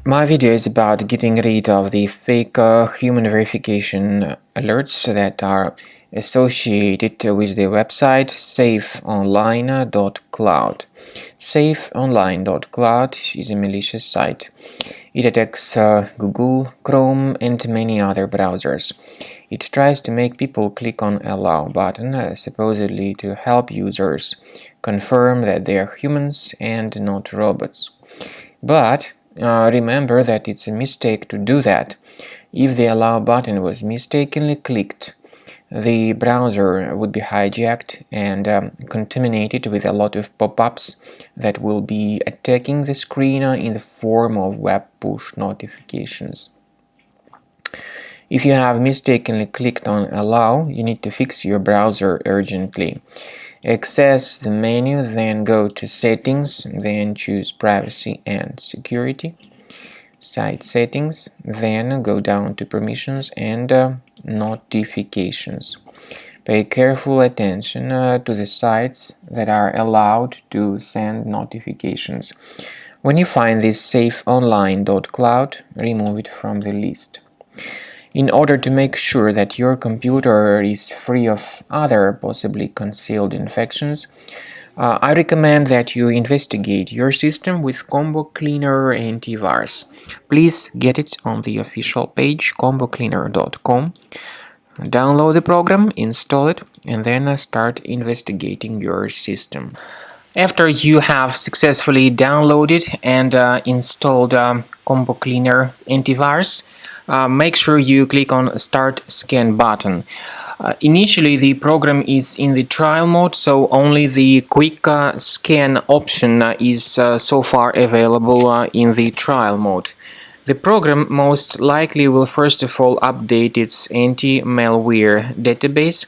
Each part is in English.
My video is about getting rid of the fake human verification alerts that are associated with the website Safeonline.cloud. Safeonline.cloud is a malicious site. It attacks Google, Chrome, and many other browsers. It tries to make people click on Allow button, supposedly to help users confirm that they are humans and not robots. But remember that it's a mistake to do that. If the Allow button was mistakenly clicked, the browser would be hijacked and contaminated with a lot of pop-ups that will be attacking the screen in the form of web push notifications. If you have mistakenly clicked on Allow, you need to fix your browser urgently. Access the menu, then go to Settings, then choose Privacy and Security, Site Settings, then go down to Permissions and Notifications. Pay careful attention to the sites that are allowed to send notifications. When you find this Safeonline.cloud, remove it from the list. In order to make sure that your computer is free of other possibly concealed infections, I recommend that you investigate your system with Combo Cleaner Antivirus. Please get it on the official page combocleaner.com. Download the program, install it, and then start investigating your system. After you have successfully downloaded and installed Combo Cleaner Antivirus, make sure you click on Start Scan button. Initially, the program is in the trial mode, so only the quick scan option is so far available in the trial mode. The program most likely will first of all update its anti-malware database,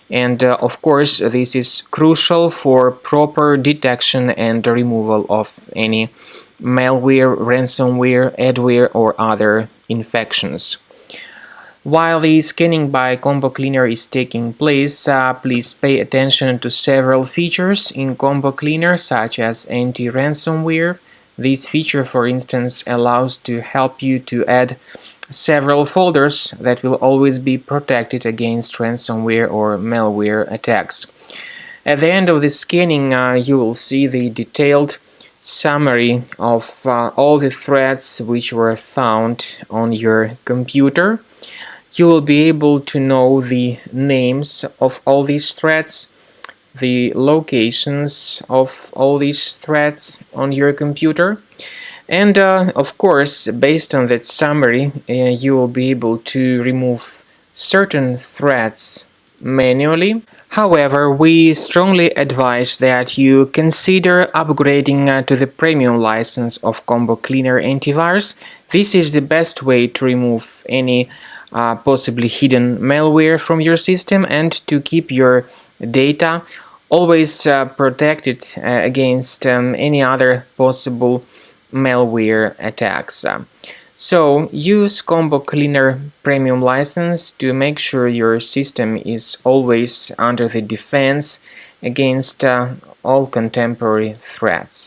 and of course this is crucial for proper detection and removal of any malware, ransomware, adware or other infections. While the scanning by Combo Cleaner is taking place, please pay attention to several features in Combo Cleaner, such as anti-ransomware. This feature, for instance, allows to help you to add several folders that will always be protected against ransomware or malware attacks. At the end of the scanning, you will see the detailed summary of all the threads which were found on your computer. You will be able to know the names of all these threads, the locations of all these threads on your computer, and of course, based on that summary, you will be able to remove certain threads manually. However, we strongly advise that you consider upgrading to the premium license of Combo Cleaner Antivirus. This is the best way to remove any possibly hidden malware from your system and to keep your data always protected against any other possible malware attacks. So use Combo Cleaner Premium license to make sure your system is always under the defense against all contemporary threats.